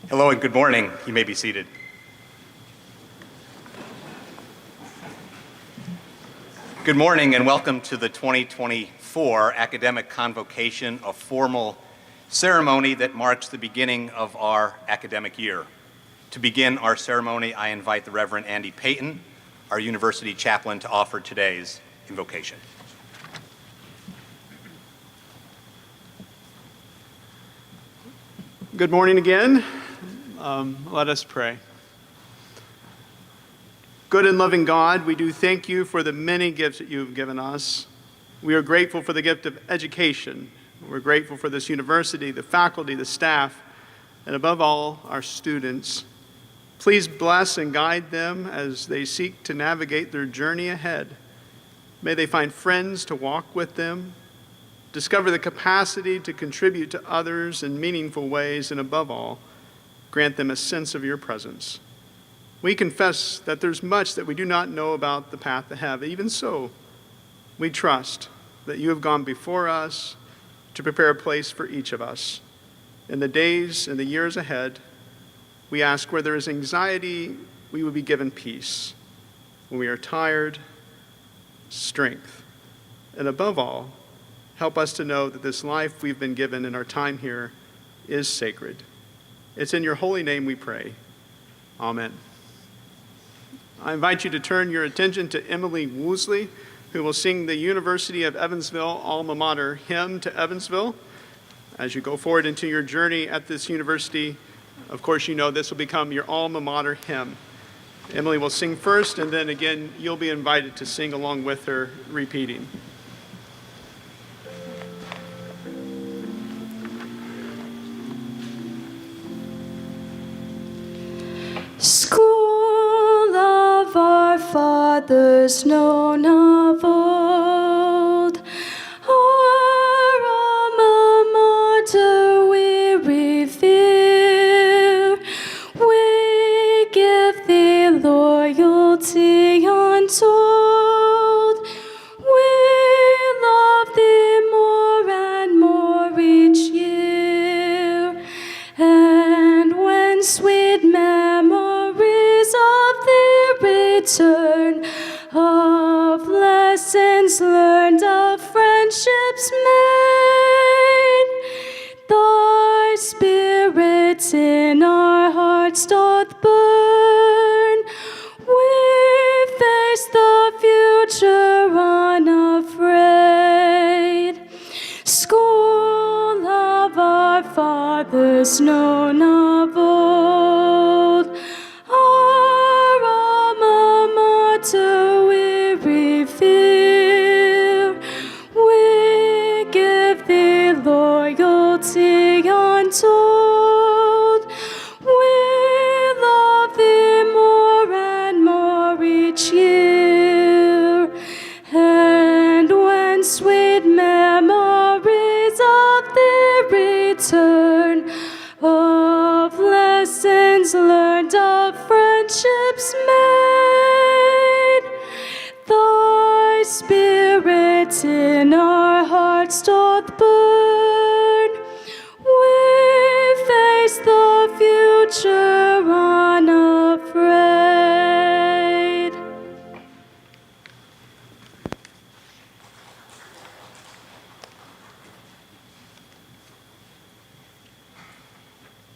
Hello and good morning. You may be seated. Good morning and welcome to the 2024 Academic Convocation, a formal ceremony that marks the beginning of our academic year. To begin our ceremony, I invite the Reverend Andy Payton, our university chaplain, to offer today's invocation. Good morning again. Let us pray. Good and loving God, we do thank you for the many gifts that you have given us. We are grateful for the gift of education. We're grateful for this university, the faculty, the staff, and above all, our students. Please bless and guide them as they seek to navigate their journey ahead. May they find friends to walk with them, discover the capacity to contribute to others in meaningful ways, and above all, grant them a sense of your presence. We confess that there's much that we do not know about the path ahead. Even so, we trust that you have gone before us to prepare a place for each of us. In the days and the years ahead, we ask where there is anxiety, we will be given peace. When we are tired, strength. And above all, help us to know that this life we've been given in our time here is sacred. It's in your holy name we pray. Amen. I invite you to turn your attention to Emily Woosley, who will sing the University of Evansville alma mater hymn to Evansville. As you go forward into your journey at this university, of course you know this will become your alma mater hymn. Emily will sing first, and then again you'll be invited to sing along with her, repeating. School of our fathers known of old, our alma mater we revere. We give thee loyalty untold. We love thee more and more each year. And when sweet memories of the return, of lessons learned, of friendships made, thy spirit in our hearts doth burn. We face the future unafraid. School of our fathers known of old, our alma mater we revere. We give thee loyalty untold. We love thee more and more each year. And when sweet memories of the return, of lessons learned, of friendships made, thy spirit in our hearts doth burn. We face the future unafraid.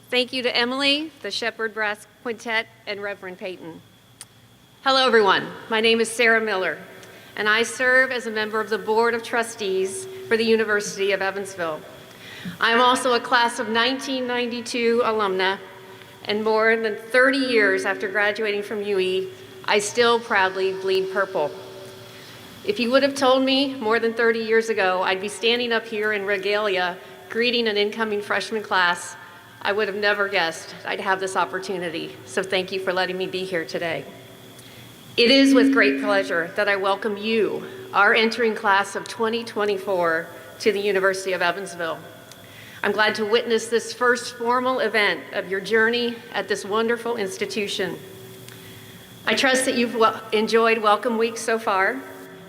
Thank you to Emily, the Shepherd Brass Quintet, and Reverend Payton. Hello, everyone. My name is Sarah Miller, and I serve as a member of the Board of Trustees for the University of Evansville. I'm also a class of 1992 alumna, and more than 30 years after graduating from UE, I still proudly bleed purple. If you would have told me more than 30 years ago I'd be standing up here in regalia greeting an incoming freshman class, I would have never guessed I'd have this opportunity, so thank you for letting me be here today. It is with great pleasure that I welcome you, our entering class of 2024, to the University of Evansville. I'm glad to witness this first formal event of your journey at this wonderful institution. I trust that you've enjoyed Welcome Week so far,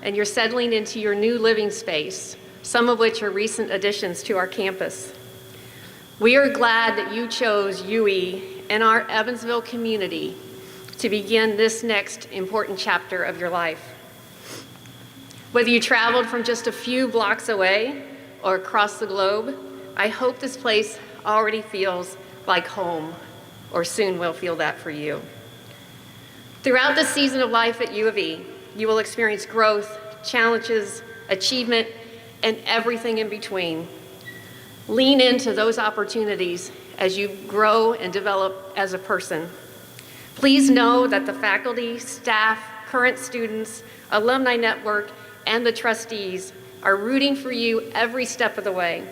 and you're settling into your new living space, some of which are recent additions to our campus. We are glad that you chose UE and our Evansville community to begin this next important chapter of your life. Whether you traveled from just a few blocks away or across the globe, I hope this place already feels like home, or soon will feel that for you. Throughout this season of life at U of E, you will experience growth, challenges, achievement, and everything in between. Lean into those opportunities as you grow and develop as a person. Please know that the faculty, staff, current students, alumni network, and the trustees are rooting for you every step of the way.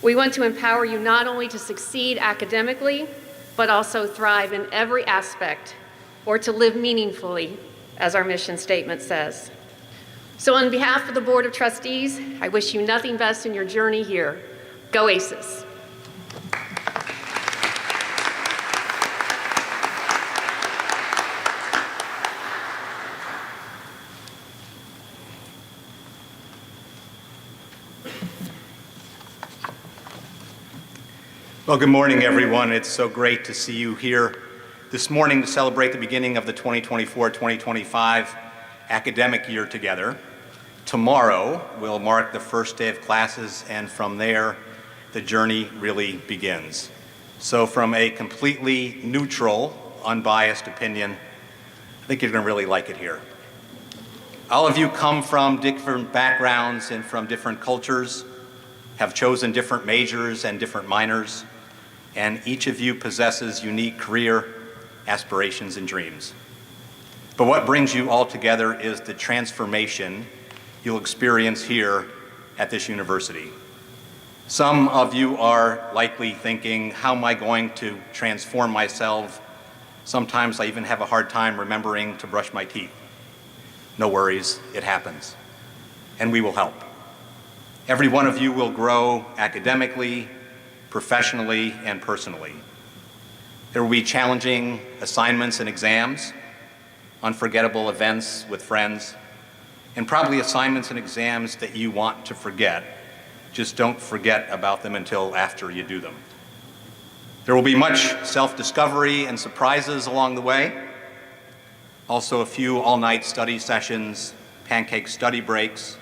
We want to empower you not only to succeed academically, but also thrive in every aspect, or to live meaningfully, as our mission statement says. So on behalf of the Board of Trustees, I wish you nothing best in your journey here. Go Aces. Well, good morning, everyone. It's so great to see you here this morning to celebrate the beginning of the 2024-2025 academic year together. Tomorrow will mark the first day of classes, and from there, the journey really begins. So from a completely neutral, unbiased opinion, I think you're going to really like it here. All of you come from different backgrounds and from different cultures, have chosen different majors and different minors, and each of you possesses unique career aspirations and dreams. But what brings you all together is the transformation you'll experience here at this university. Some of you are likely thinking, how am I going to transform myself? Sometimes I even have a hard time remembering to brush my teeth. No worries, it happens. And we will help. Every one of you will grow academically, professionally, and personally. There will be challenging assignments and exams, unforgettable events with friends, and probably assignments and exams that you want to forget. Just don't forget about them until after you do them. There will be much self-discovery and surprises along the way. Also a few all-night study sessions, pancake study breaks.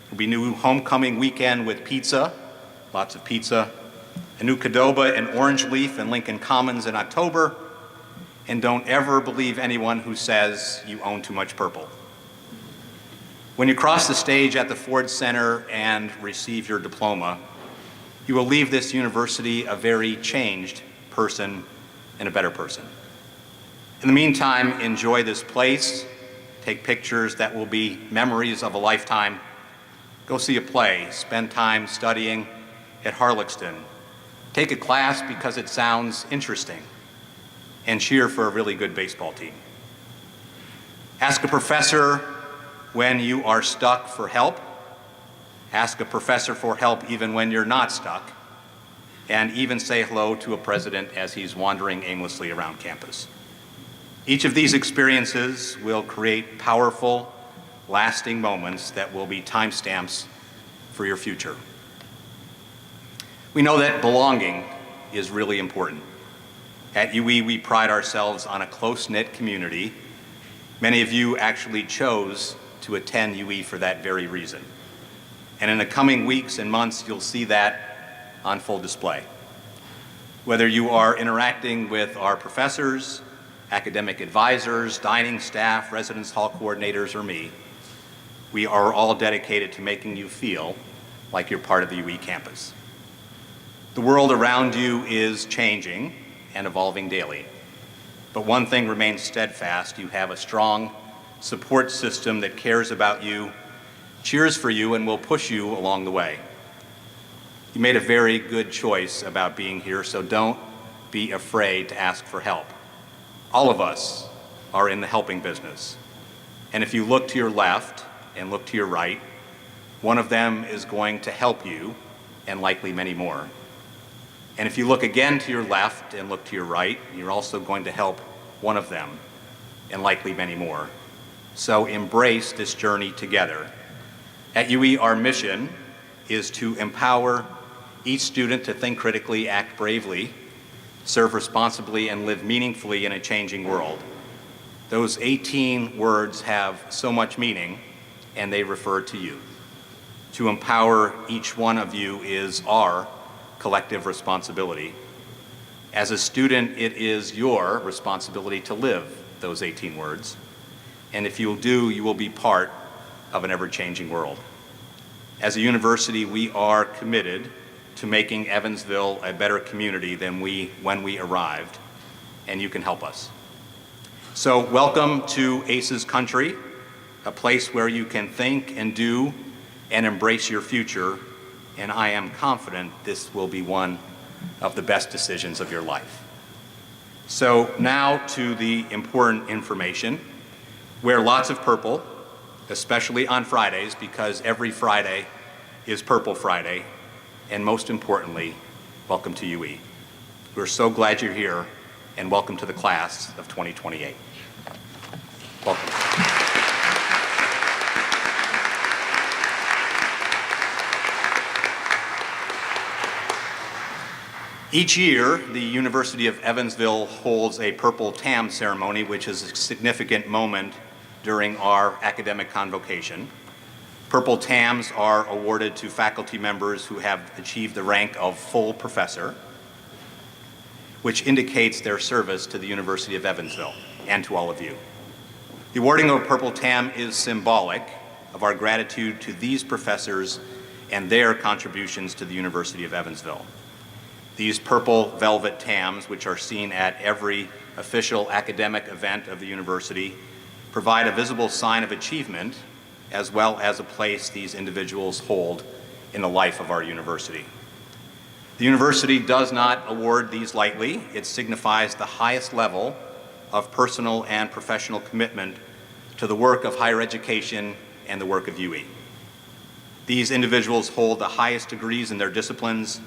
There'll be new homecoming weekend with pizza, lots of pizza, a new Cadoba and Orange Leaf in Lincoln Commons in October, and don't ever believe anyone who says you own too much purple. When you cross the stage at the Ford Center and receive your diploma, you will leave this university a very changed person and a better person. In the meantime, enjoy this place, take pictures that will be memories of a lifetime, go see a play, spend time studying at Harlexton, take a class because it sounds interesting, and cheer for a really good baseball team. Ask a professor when you are stuck for help. Ask a professor for help even when you're not stuck, and even say hello to a president as he's wandering aimlessly around campus. Each of these experiences will create powerful, lasting moments that will be timestamps for your future. We know that belonging is really important. At UE, we pride ourselves on a close-knit community. Many of you actually chose to attend UE for that very reason. And in the coming weeks and months, you'll see that on full display. Whether you are interacting with our professors, academic advisors, dining staff, residence hall coordinators, or me, we are all dedicated to making you feel like you're part of the UE campus. The world around you is changing and evolving daily. But one thing remains steadfast: you have a strong support system that cares about you, cheers for you, and will push you along the way. You made a very good choice about being here, so don't be afraid to ask for help. All of us are in the helping business. And if you look to your left and look to your right, one of them is going to help you, and likely many more. And if you look again to your left and look to your right, you're also going to help one of them, and likely many more. So embrace this journey together. At UE, our mission is to empower each student to think critically, act bravely, serve responsibly, and live meaningfully in a changing world. Those 18 words have so much meaning, and they refer to you. To empower each one of you is our collective responsibility. As a student, it is your responsibility to live those 18 words. And if you'll do, you will be part of an ever-changing world. As a university, we are committed to making Evansville a better community than when we arrived, and you can help us. So welcome to ACES Country, a place where you can think and do and embrace your future, and I am confident this will be one of the best decisions of your life. So now to the important information. Wear lots of purple, especially on Fridays, because every Friday is Purple Friday, and most importantly, welcome to UE. We're so glad you're here, and welcome to the class of 2028. Welcome. Each year, the University of Evansville holds a Purple Tam ceremony, which is a significant moment during our academic convocation. Purple Tams are awarded to faculty members who have achieved the rank of full professor, which indicates their service to the University of Evansville and to all of you. The awarding of a Purple Tam is symbolic of our gratitude to these professors and their contributions to the University of Evansville. These purple velvet tams, which are seen at every official academic event of the university, provide a visible sign of achievement as well as a place these individuals hold in the life of our university. The university does not award these lightly. It signifies the highest level of personal and professional commitment to the work of higher education and the work of UE. These individuals hold the highest degrees in their disciplines.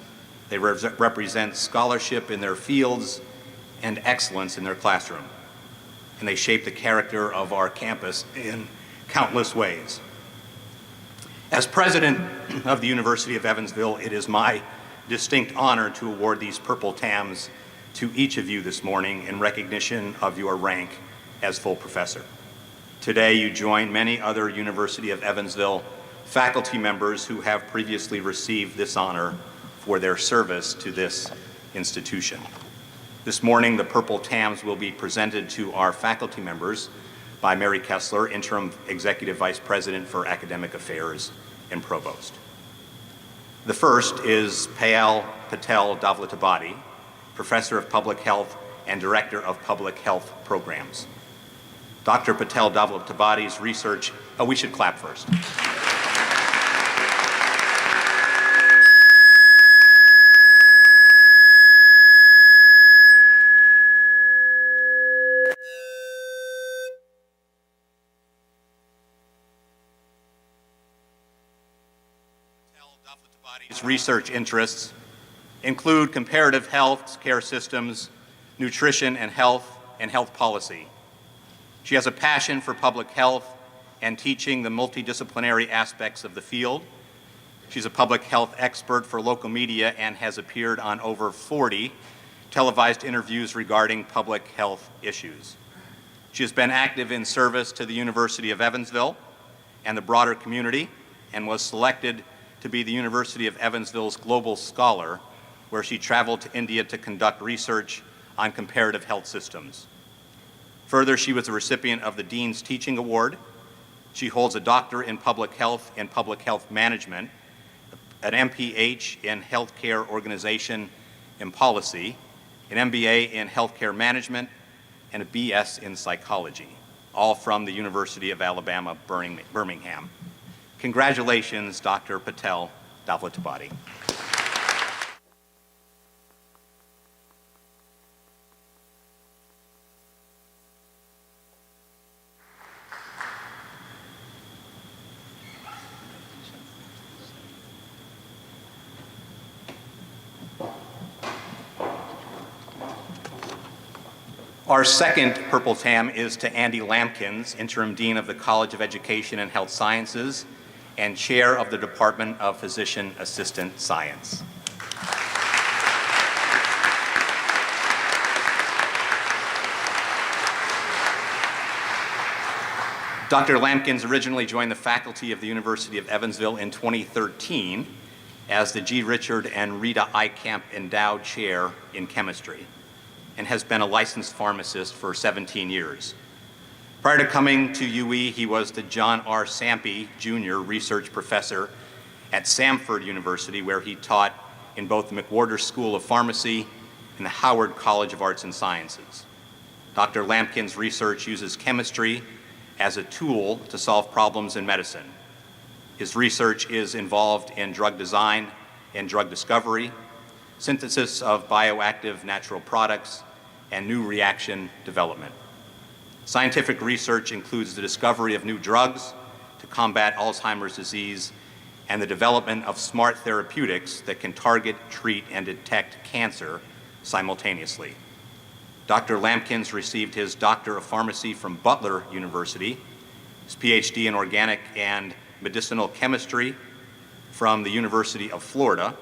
They represent scholarship in their fields and excellence in their classroom. And they shape the character of our campus in countless ways. As president of the University of Evansville, it is my distinct honor to award these Purple Tams to each of you this morning in recognition of your rank as full professor. Today, you join many other University of Evansville faculty members who have previously received this honor for their service to this institution. This morning, the Purple Tams will be presented to our faculty members by Mary Kessler, Interim Executive Vice President for Academic Affairs and Provost. The first is Payal Patel Davlatabadi, Professor of Public Health and Director of Public Health Programs. Dr. Patel Davlatabadi's research, we should clap first. His research interests include comparative health care systems, nutrition and health policy. She has a passion for public health and teaching the multidisciplinary aspects of the field. She's a public health expert for local media and has appeared on over 40 televised interviews regarding public health issues. She has been active in service to the University of Evansville and the broader community and was selected to be the University of Evansville's Global Scholar, where she traveled to India to conduct research on comparative health systems. Further, she was a recipient of the Dean's Teaching Award. She holds a doctorate in public health and public health management, an MPH in healthcare organization and policy, an MBA in healthcare management, and a BS in psychology, all from the University of Alabama, Birmingham. Congratulations, Dr. Patel Davlatabadi. Our second Purple Tam is to Andy Lampkins, Interim Dean of the College of Education and Health Sciences and Chair of the Department of Physician Assistant Science. Dr. Lampkins originally joined the faculty of the University of Evansville in 2013 as the G. Richard and Rita Eikamp Endowed Chair in Chemistry, and has been a licensed pharmacist for 17 years. Prior to coming to UE, he was the John R. Sampe Jr. Research Professor at Samford University, where he taught in both the McWhorter School of Pharmacy and the Howard College of Arts and Sciences. Dr. Lampkins' research uses chemistry as a tool to solve problems in medicine. His research is involved in drug design and drug discovery, synthesis of bioactive natural products, and new reaction development. Scientific research includes the discovery of new drugs to combat Alzheimer's disease and the development of smart therapeutics that can target, treat, and detect cancer simultaneously. Dr. Lampkins received his Doctor of Pharmacy from Butler University, his PhD in Organic and Medicinal Chemistry from the University of Florida,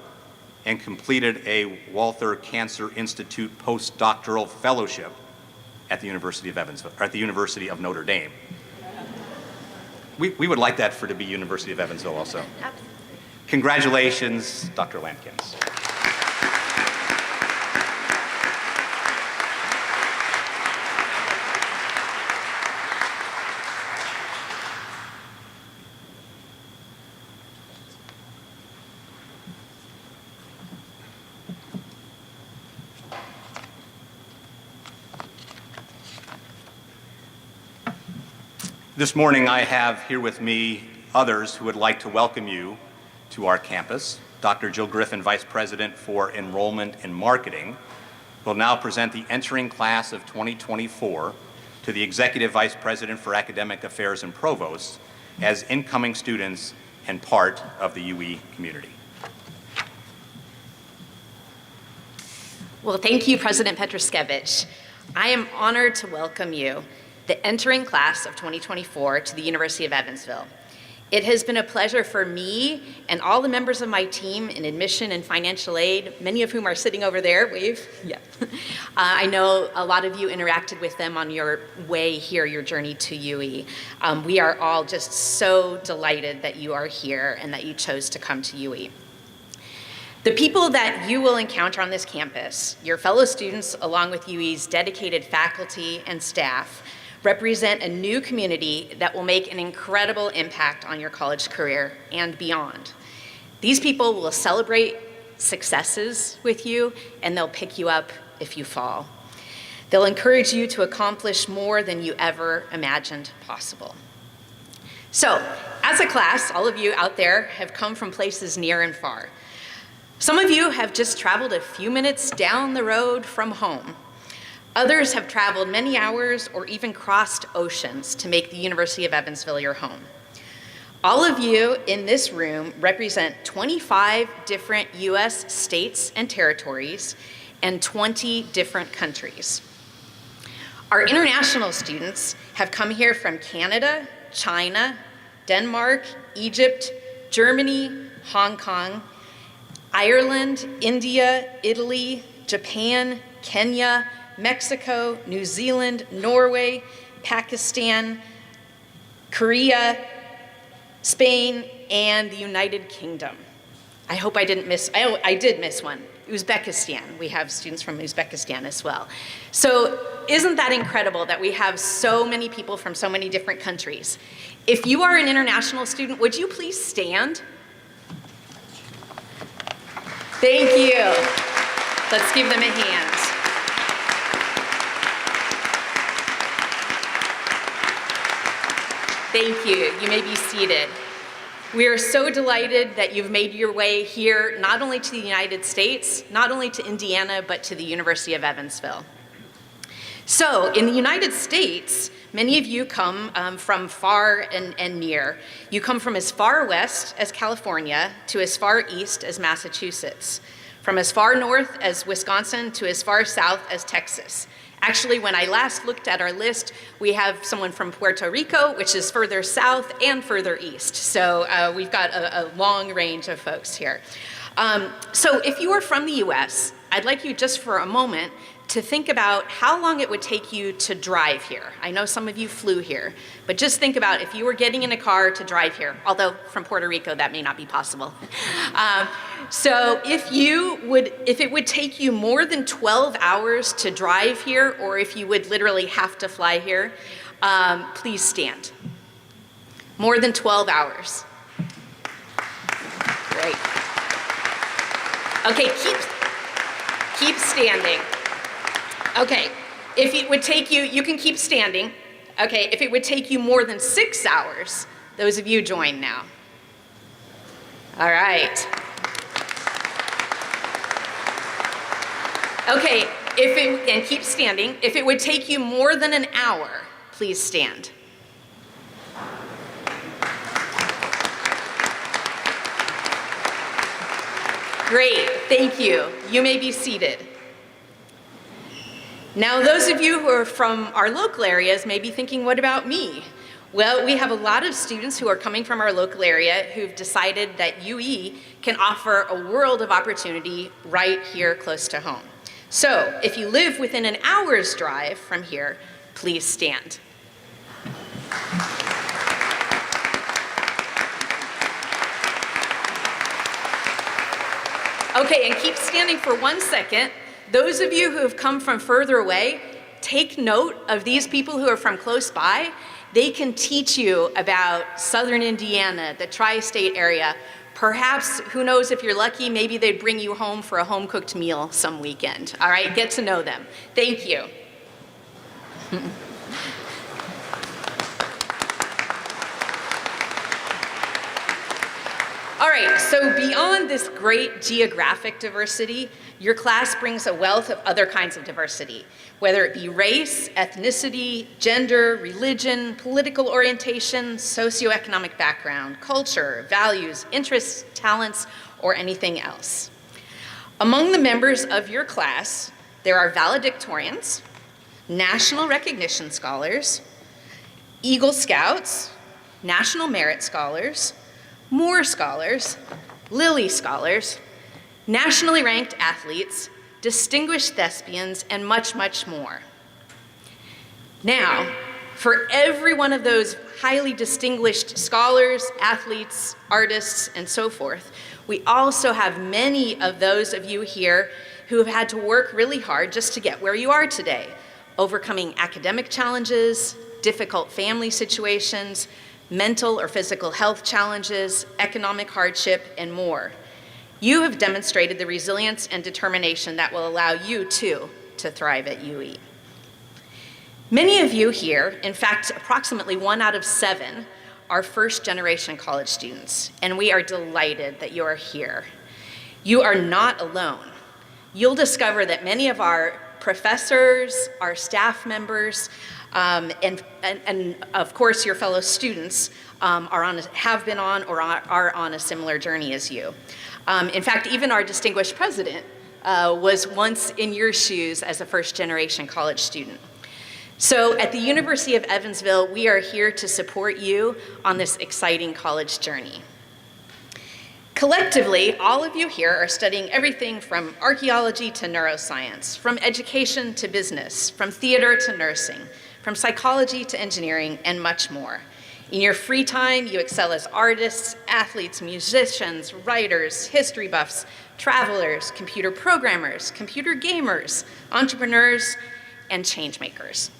and completed a Walther Cancer Institute postdoctoral fellowship at the University of Evansville, or at the University of Notre Dame. We would like that to be University of Evansville also. Congratulations, Dr. Lampkins. This morning I have here with me others who would like to welcome you to our campus. Dr. Jill Griffin, Vice President for Enrollment and Marketing, will now present the entering class of 2024 to the Executive Vice President for Academic Affairs and Provost as incoming students and part of the UE community. Well, thank you, President Petruskevich. I am honored to welcome you, the entering class of 2024, to the University of Evansville. It has been a pleasure for me and all the members of my team in admission and financial aid, many of whom are sitting over there, wave, yeah. I know a lot of you interacted with them on your way here, your journey to UE. We are all just so delighted that you are here and that you chose to come to UE. The people that you will encounter on this campus, your fellow students along with UE's dedicated faculty and staff, represent a new community that will make an incredible impact on your college career and beyond. These people will celebrate successes with you, and they'll pick you up if you fall. They'll encourage you to accomplish more than you ever imagined possible. So, as a class, all of you out there have come from places near and far. Some of you have just traveled a few minutes down the road from home. Others have traveled many hours or even crossed oceans to make the University of Evansville your home. All of you in this room represent 25 different US states and territories and 20 different countries. Our international students have come here from Canada, China, Denmark, Egypt, Germany, Hong Kong, Ireland, India, Italy, Japan, Kenya, Mexico, New Zealand, Norway, Pakistan, Korea, Spain, and the United Kingdom. I hope I didn't miss, I did miss one. Uzbekistan. We have students from Uzbekistan as well. So isn't that incredible that we have so many people from so many different countries? If you are an international student, would you please stand? Thank you. Let's give them a hand. Thank you. You may be seated. We are so delighted that you've made your way here, not only to the United States, not only to Indiana, but to the University of Evansville. So, in the United States, many of you come from far and near. You come from as far west as California to as far east as Massachusetts, from as far north as Wisconsin to as far south as Texas. Actually, when I last looked at our list, we have someone from Puerto Rico, which is further south and further east. So we've got a long range of folks here. So if you are from the US, I'd like you just for a moment to think about how long it would take you to drive here. I know some of you flew here, but just think about if you were getting in a car to drive here, although from Puerto Rico that may not be possible. So if it would take you more than 12 hours to drive here, or if you would literally have to fly here, please stand. More than 12 hours. Great. Okay, keep standing. Okay, if it would take you, you can keep standing. Okay, if it would take you more than 6 hours, those of you join now. All right. Okay, and keep standing. If it would take you more than an hour, please stand. Great, thank you. You may be seated. Now, those of you who are from our local areas may be thinking, what about me? Well, we have a lot of students who are coming from our local area who've decided that UE can offer a world of opportunity right here close to home. So, if you live within an hour's drive from here, please stand. Okay, and keep standing for 1 second. Those of you who have come from further away, take note of these people who are from close by. They can teach you about southern Indiana, the tri-state area. Perhaps, who knows, if you're lucky, maybe they'd bring you home for a home-cooked meal some weekend. All right, get to know them. Thank you. All right, so beyond this great geographic diversity, your class brings a wealth of other kinds of diversity, whether it be race, ethnicity, gender, religion, political orientation, socioeconomic background, culture, values, interests, talents, or anything else. Among the members of your class, there are valedictorians, national recognition scholars, Eagle Scouts, National Merit Scholars, Moore Scholars, Lilly Scholars, nationally ranked athletes, distinguished thespians, and much, much more. Now, for every one of those highly distinguished scholars, athletes, artists, and so forth, we also have many of those of you here who have had to work really hard just to get where you are today, overcoming academic challenges, difficult family situations, mental or physical health challenges, economic hardship, and more. You have demonstrated the resilience and determination that will allow you, too, to thrive at UE. Many of you here, in fact, approximately 1 out of 7, are first-generation college students, and we are delighted that you are here. You are not alone. You'll discover that many of our professors, our staff members, and of course your fellow students have been on or are on a similar journey as you. In fact, even our distinguished president was once in your shoes as a first-generation college student. So at the University of Evansville, we are here to support you on this exciting college journey. Collectively, all of you here are studying everything from archaeology to neuroscience, from education to business, from theater to nursing, from psychology to engineering, and much more. In your free time, you excel as artists, athletes, musicians, writers, history buffs, travelers, computer programmers, computer gamers, entrepreneurs, and change makers.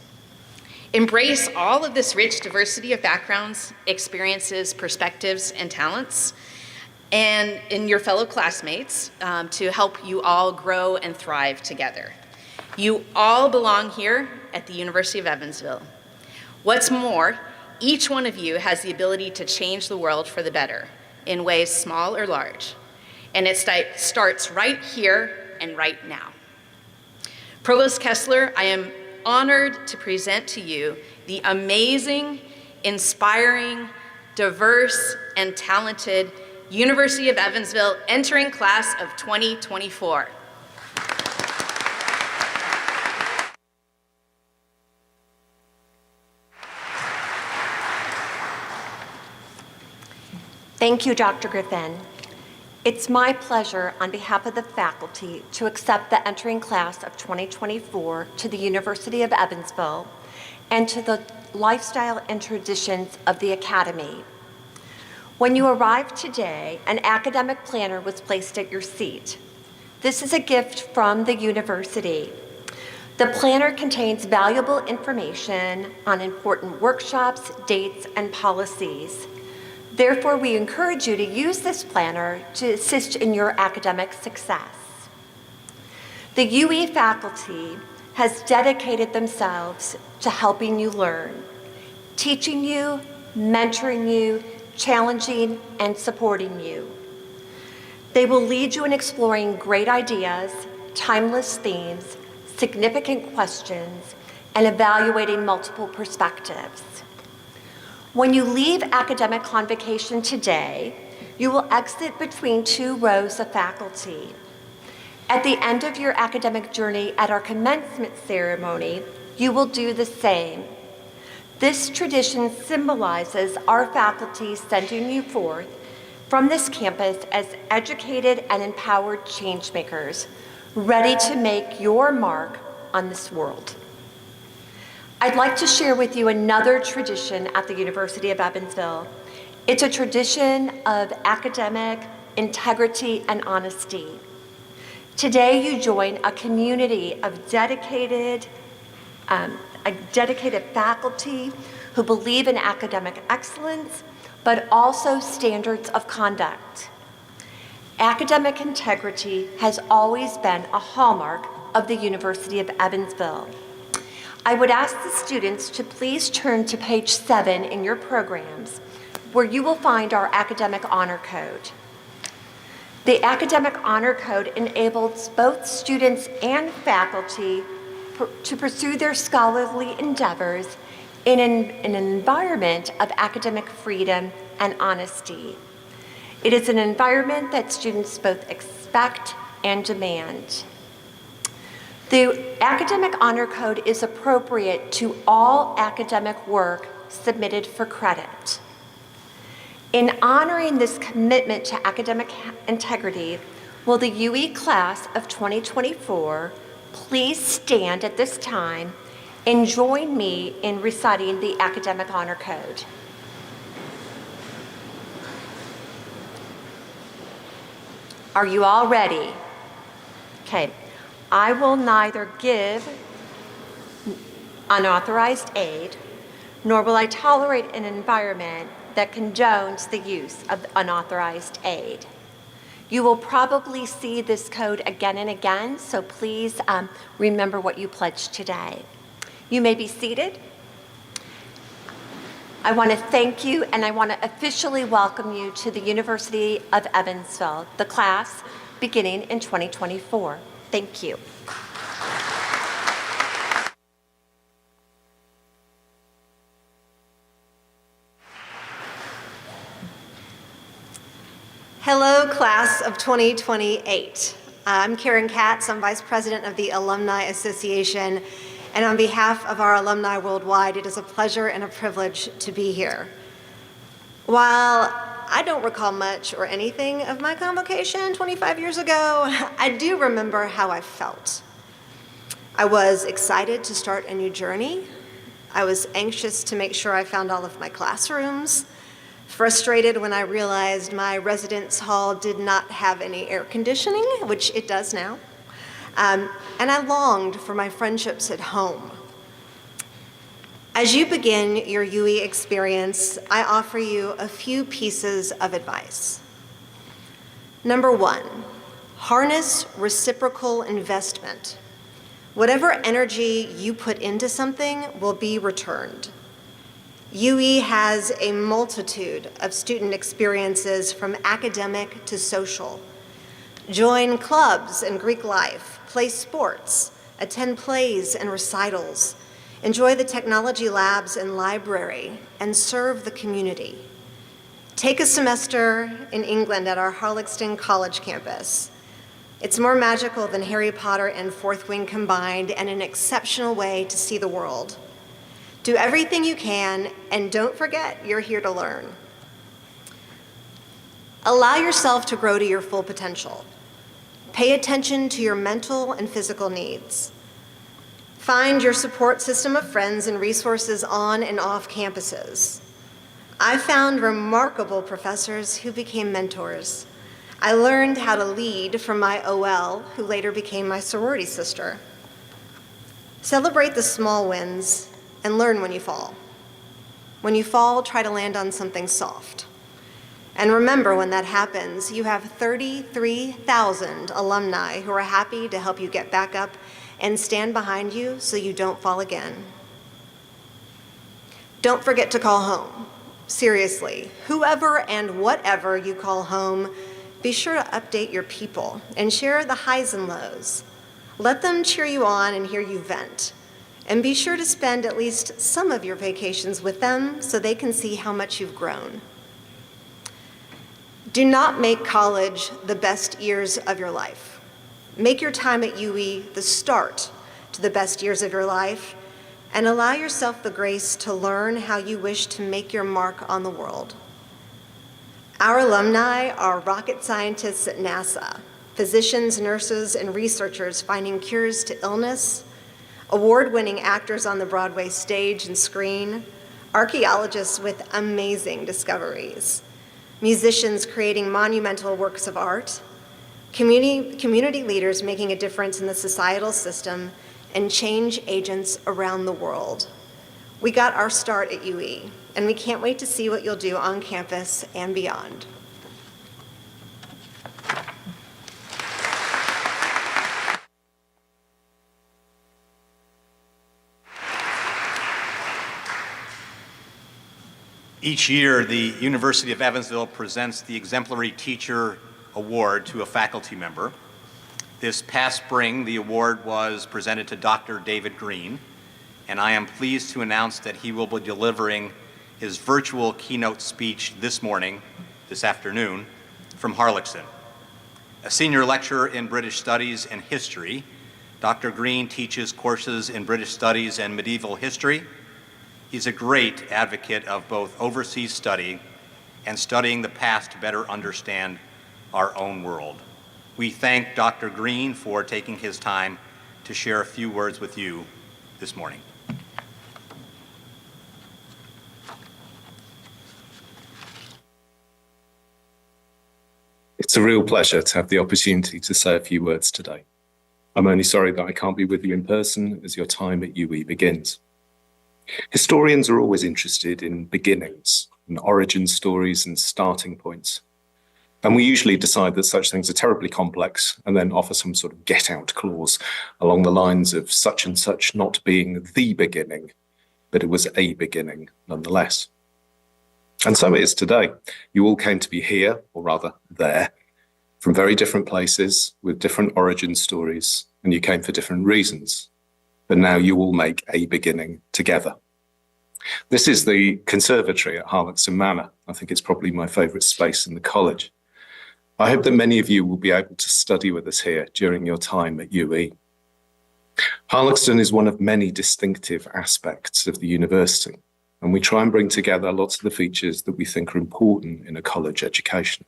Embrace all of this rich diversity of backgrounds, experiences, perspectives, and talents, and in your fellow classmates to help you all grow and thrive together. You all belong here at the University of Evansville. What's more, each one of you has the ability to change the world for the better in ways small or large. And it starts right here and right now. Provost Kessler, I am honored to present to you the amazing, inspiring, diverse, and talented University of Evansville entering class of 2024. Thank you, Dr. Griffin. It's my pleasure on behalf of the faculty to accept the entering class of 2024 to the University of Evansville and to the lifestyle and traditions of the Academy. When you arrived today, an academic planner was placed at your seat. This is a gift from the university. The planner contains valuable information on important workshops, dates, and policies. Therefore, we encourage you to use this planner to assist in your academic success. The UE faculty has dedicated themselves to helping you learn, teaching you, mentoring you, challenging, and supporting you. They will lead you in exploring great ideas, timeless themes, significant questions, and evaluating multiple perspectives. When you leave academic convocation today, you will exit between two rows of faculty. At the end of your academic journey at our commencement ceremony, you will do the same. This tradition symbolizes our faculty sending you forth from this campus as educated and empowered changemakers, ready to make your mark on this world. I'd like to share with you another tradition at the University of Evansville. It's a tradition of academic integrity and honesty. Today you join a community of dedicated faculty who believe in academic excellence, but also standards of conduct. Academic integrity has always been a hallmark of the University of Evansville. I would ask the students to please turn to page 7 in your programs, where you will find our Academic Honor Code. The Academic Honor Code enables both students and faculty to pursue their scholarly endeavors in an environment of academic freedom and honesty. It is an environment that students both expect and demand. The Academic Honor Code is appropriate to all academic work submitted for credit. In honoring this commitment to academic integrity, will the UE class of 2024 please stand at this time and join me in reciting the Academic Honor Code. Are you all ready? Okay. I will neither give unauthorized aid, nor will I tolerate an environment that condones the use of unauthorized aid. You will probably see this code again and again, so please remember what you pledged today. You may be seated. I want to thank you, and I want to officially welcome you to the University of Evansville, the class beginning in 2024. Thank you. Hello, class of 2028. I'm Karen Katz. I'm Vice President of the Alumni Association. And on behalf of our alumni worldwide, it is a pleasure and a privilege to be here. While I don't recall much or anything of my convocation 25 years ago, I do remember how I felt. I was excited to start a new journey. I was anxious to make sure I found all of my classrooms, frustrated when I realized my residence hall did not have any air conditioning, which it does now. And I longed for my friendships at home. As you begin your UE experience, I offer you a few pieces of advice. Number 1, harness reciprocal investment. Whatever energy you put into something will be returned. UE has a multitude of student experiences from academic to social. Join clubs and Greek life, play sports, attend plays and recitals, enjoy the technology labs and library, and serve the community. Take a semester in England at our Harlexton College campus. It's more magical than Harry Potter and Fourth Wing combined, and an exceptional way to see the world. Do everything you can, and don't forget you're here to learn. Allow yourself to grow to your full potential. Pay attention to your mental and physical needs. Find your support system of friends and resources on and off campuses. I found remarkable professors who became mentors. I learned how to lead from my OL, who later became my sorority sister. Celebrate the small wins and learn when you fall. When you fall, try to land on something soft. And remember, when that happens, you have 33,000 alumni who are happy to help you get back up and stand behind you so you don't fall again. Don't forget to call home. Seriously, whoever and whatever you call home, be sure to update your people and share the highs and lows. Let them cheer you on and hear you vent. And be sure to spend at least some of your vacations with them so they can see how much you've grown. Do not make college the best years of your life. Make your time at UE the start to the best years of your life, and allow yourself the grace to learn how you wish to make your mark on the world. Our alumni are rocket scientists at NASA, physicians, nurses, and researchers finding cures to illness, award-winning actors on the Broadway stage and screen, archaeologists with amazing discoveries, musicians creating monumental works of art, community leaders making a difference in the societal system, and change agents around the world. We got our start at UE, and we can't wait to see what you'll do on campus and beyond. Each year, the University of Evansville presents the Exemplary Teacher Award to a faculty member. This past spring, the award was presented to Dr. David Green, and I am pleased to announce that he will be delivering his virtual keynote speech this afternoon, from Harlexton. A senior lecturer in British Studies and History, Dr. Green teaches courses in British Studies and Medieval History. He's a great advocate of both overseas study and studying the past to better understand our own world. We thank Dr. Green for taking his time to share a few words with you this morning. It's a real pleasure to have the opportunity to say a few words today. I'm only sorry that I can't be with you in person as your time at UE begins. Historians are always interested in beginnings and origin stories and starting points. And we usually decide that such things are terribly complex and then offer some sort of get-out clause along the lines of such and such not being the beginning, but it was a beginning nonetheless. And so it is today. You all came to be here, or rather there, from very different places with different origin stories, and you came for different reasons. But now you all make a beginning together. This is the conservatory at Harlexton Manor. I think it's probably my favourite space in the college. I hope that many of you will be able to study with us here during your time at UE. Harlexton is one of many distinctive aspects of the university, and we try and bring together lots of the features that we think are important in a college education.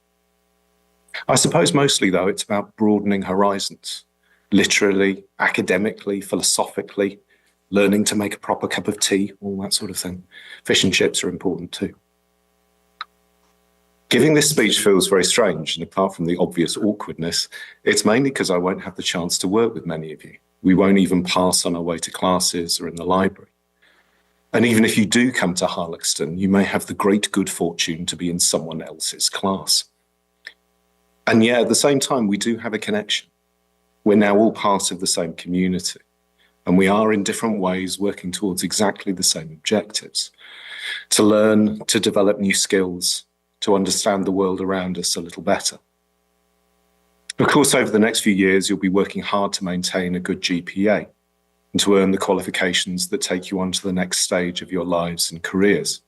I suppose mostly, though, it's about broadening horizons, literally, academically, philosophically, learning to make a proper cup of tea, all that sort of thing. Fish and chips are important too. Giving this speech feels very strange, and apart from the obvious awkwardness, it's mainly because I won't have the chance to work with many of you. We won't even pass on our way to classes or in the library. And even if you do come to Harlexton, you may have the great good fortune to be in someone else's class. And yet, at the same time, we do have a connection. We're now all part of the same community, and we are in different ways working towards exactly the same objectives: to learn, to develop new skills, to understand the world around us a little better. Of course, over the next few years, you'll be working hard to maintain a good GPA and to earn the qualifications that take you on to the next stage of your lives and careers.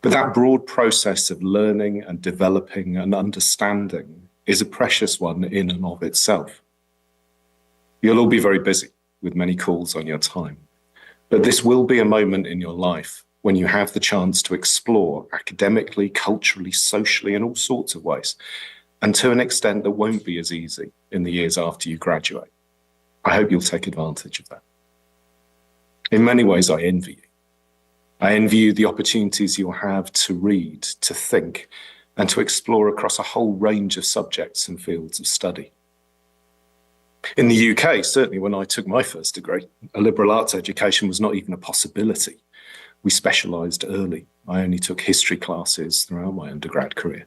But that broad process of learning and developing and understanding is a precious one in and of itself. You'll all be very busy with many calls on your time, but this will be a moment in your life when you have the chance to explore academically, culturally, socially, in all sorts of ways, and to an extent that won't be as easy in the years after you graduate. I hope you'll take advantage of that. In many ways, I envy you. I envy you the opportunities you'll have to read, to think, and to explore across a whole range of subjects and fields of study. In the UK, certainly when I took my first degree, a liberal arts education was not even a possibility. We specialised early. I only took history classes throughout my undergrad career.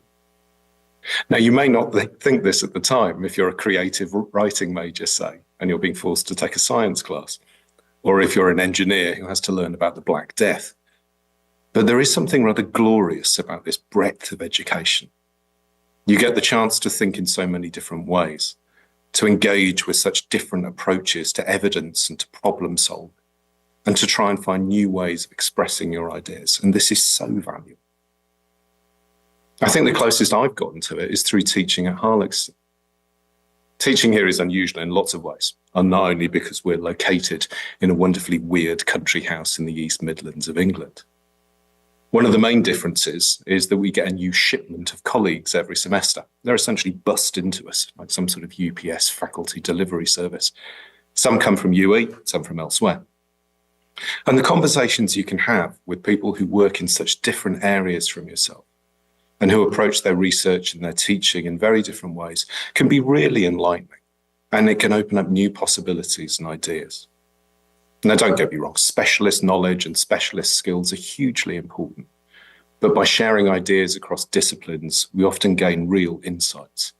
Now, you may not think this at the time if you're a creative writing major, say, and you're being forced to take a science class, or if you're an engineer who has to learn about the Black Death. But there is something rather glorious about this breadth of education. You get the chance to think in so many different ways, to engage with such different approaches to evidence and to problem solving, and to try and find new ways of expressing your ideas. And this is so valuable. I think the closest I've gotten to it is through teaching at Harlexton. Teaching here is unusual in lots of ways, and not only because we're located in a wonderfully weird country house in the East Midlands of England. One of the main differences is that we get a new shipment of colleagues every semester. They're essentially bussed into us, like some sort of UPS faculty delivery service. Some come from UE, some from elsewhere. And the conversations you can have with people who work in such different areas from yourself and who approach their research and their teaching in very different ways can be really enlightening, and it can open up new possibilities and ideas. Now, don't get me wrong, specialist knowledge and specialist skills are hugely important, but by sharing ideas across disciplines, we often gain real insights.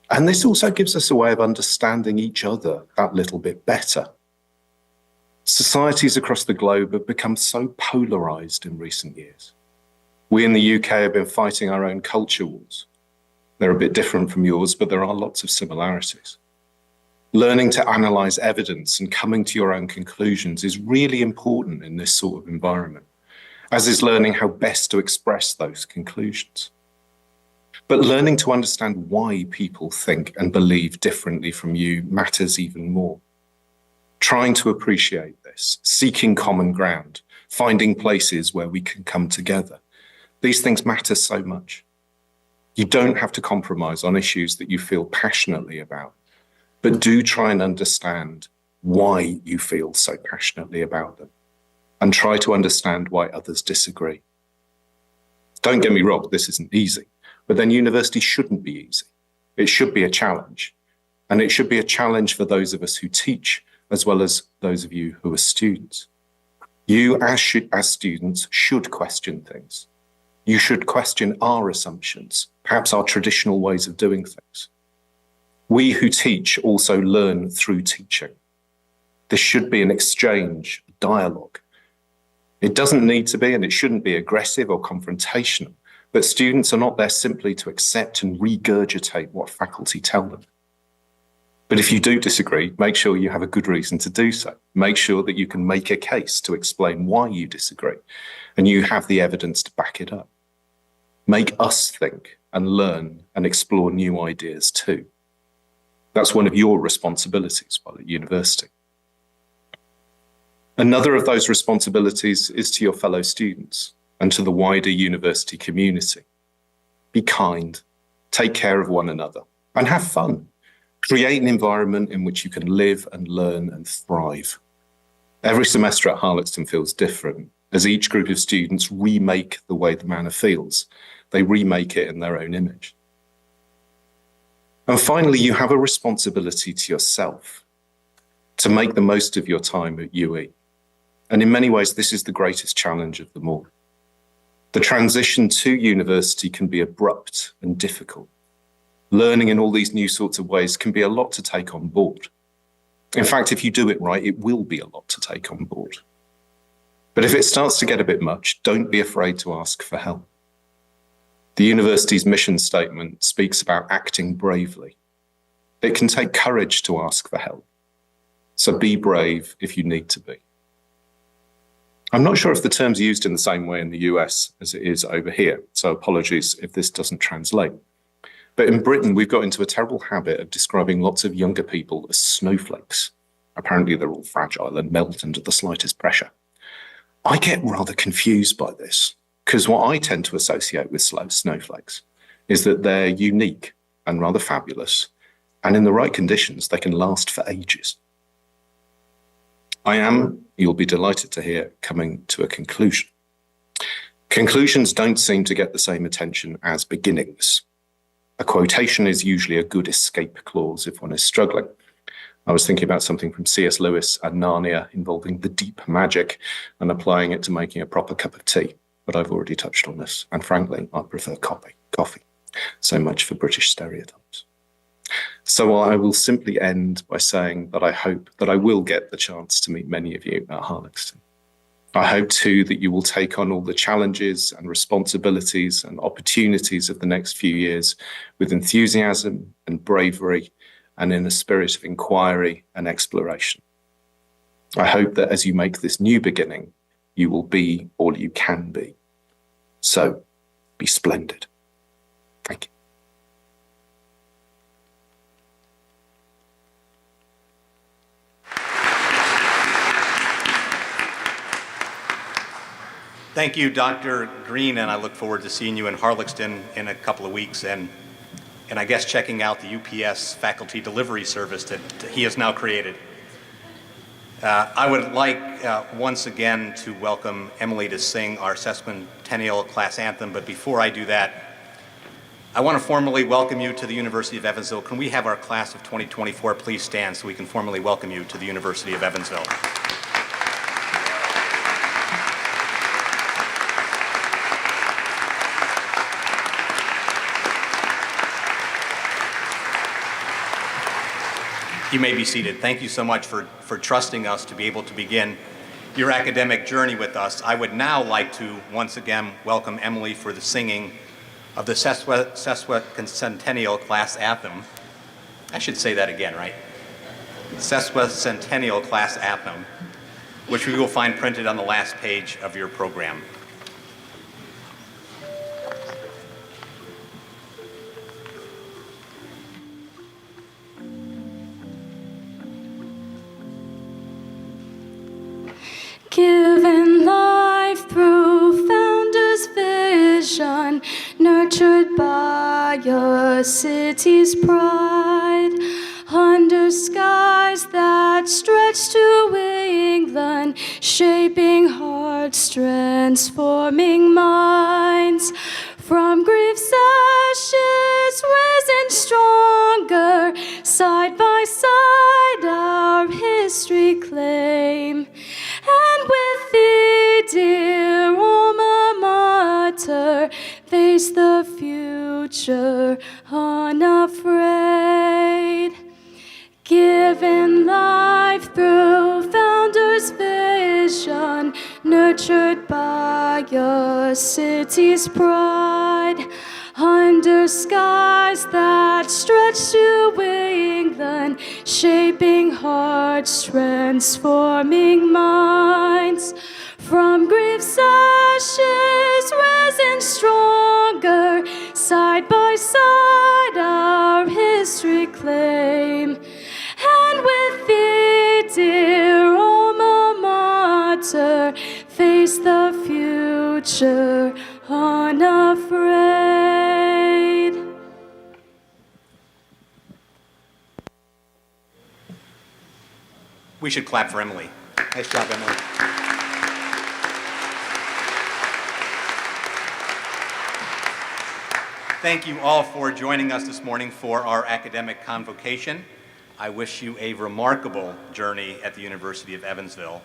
And this also gives us a way of understanding each other that little bit better. Societies across the globe have become so polarised in recent years. We in the UK have been fighting our own culture wars. They're a bit different from yours, but there are lots of similarities. Learning to analyse evidence and coming to your own conclusions is really important in this sort of environment, as is learning how best to express those conclusions. But learning to understand why people think and believe differently from you matters even more. Trying to appreciate this, seeking common ground, finding places where we can come together. These things matter so much. You don't have to compromise on issues that you feel passionately about, but do try and understand why you feel so passionately about them, and try to understand why others disagree. Don't get me wrong, this isn't easy, but then university shouldn't be easy. It should be a challenge, and it should be a challenge for those of us who teach, as well as those of you who are students. You, as students, should question things. You should question our assumptions, perhaps our traditional ways of doing things. We who teach also learn through teaching. There should be an exchange, a dialogue. It doesn't need to be, and it shouldn't be aggressive or confrontational, but students are not there simply to accept and regurgitate what faculty tell them. But if you do disagree, make sure you have a good reason to do so. Make sure that you can make a case to explain why you disagree, and you have the evidence to back it up. Make us think and learn and explore new ideas too. That's one of your responsibilities while at university. Another of those responsibilities is to your fellow students and to the wider university community. Be kind, take care of one another, and have fun. Create an environment in which you can live and learn and thrive. Every semester at Harlexton feels different, as each group of students remake the way the manor feels. They remake it in their own image. And finally, you have a responsibility to yourself to make the most of your time at UE. And in many ways, this is the greatest challenge of them all. The transition to university can be abrupt and difficult. Learning in all these new sorts of ways can be a lot to take on board. In fact, if you do it right, it will be a lot to take on board. But if it starts to get a bit much, don't be afraid to ask for help. The university's mission statement speaks about acting bravely. It can take courage to ask for help. So be brave if you need to be. I'm not sure if the term's used in the same way in the US as it is over here, so apologies if this doesn't translate. But in Britain, we've got into a terrible habit of describing lots of younger people as snowflakes. Apparently, they're all fragile and melt under the slightest pressure. I get rather confused by this because what I tend to associate with snowflakes is that they're unique and rather fabulous, and in the right conditions, they can last for ages. I am, you'll be delighted to hear, coming to a conclusion. Conclusions don't seem to get the same attention as beginnings. A quotation is usually a good escape clause if one is struggling. I was thinking about something from C.S. Lewis and Narnia involving the deep magic and applying it to making a proper cup of tea. But I've already touched on this, and frankly, I prefer coffee. So much for British stereotypes. So I will simply end by saying that I hope that I will get the chance to meet many of you at Harlexton. I hope too that you will take on all the challenges and responsibilities and opportunities of the next few years with enthusiasm and bravery and in a spirit of inquiry and exploration. I hope that as you make this new beginning, you will be all you can be. So, be splendid. Thank you. Thank you, Dr. Green, and I look forward to seeing you in Harlexton in a couple of weeks and I guess checking out the UPS faculty delivery service that he has now created. I would like once again to welcome Emily to sing our sesquicentennial class anthem, but before I do that, I want to formally welcome you to the University of Evansville. Can we have our class of 2024 please stand so we can formally welcome you to the University of Evansville? You may be seated. Thank you so much for trusting us to be able to begin your academic journey with us. I would now like to once again welcome Emily for the singing of the sesquicentennial class anthem. I should say that again, right? Sesquicentennial class anthem, which we will find printed on the last page of your program. Given life through founder's vision, nurtured by a city's pride, under skies that stretch to England, shaping hearts, transforming minds. From grief's ashes risen stronger, side by side our history claim. And with thee, dear alma mater, face the future unafraid. Given life through founder's vision, nurtured by a city's pride, under skies that stretch to England, shaping hearts, transforming minds. From grief's ashes risen stronger, side by side our history claim. And with thee, dear alma mater, face the future unafraid. We should clap for Emily. Nice job, Emily. Thank you all for joining us this morning for our academic convocation. I wish you a remarkable journey at the University of Evansville.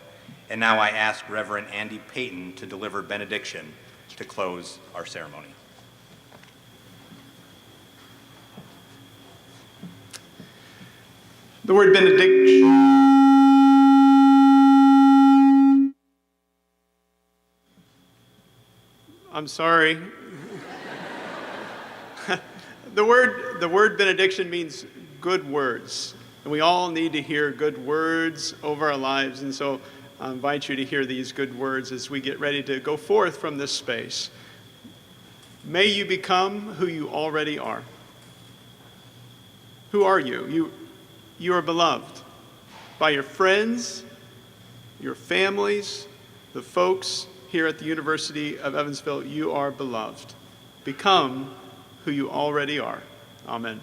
And now I ask Reverend Andy Payton to deliver benediction to close our ceremony. The word benediction. I'm sorry. The word benediction means good words. And we all need to hear good words over our lives. And so I invite you to hear these good words as we get ready to go forth from this space. May you become who you already are. Who are you? You are beloved by your friends, your families, the folks here at the University of Evansville, you are beloved. Become who you already are. Amen.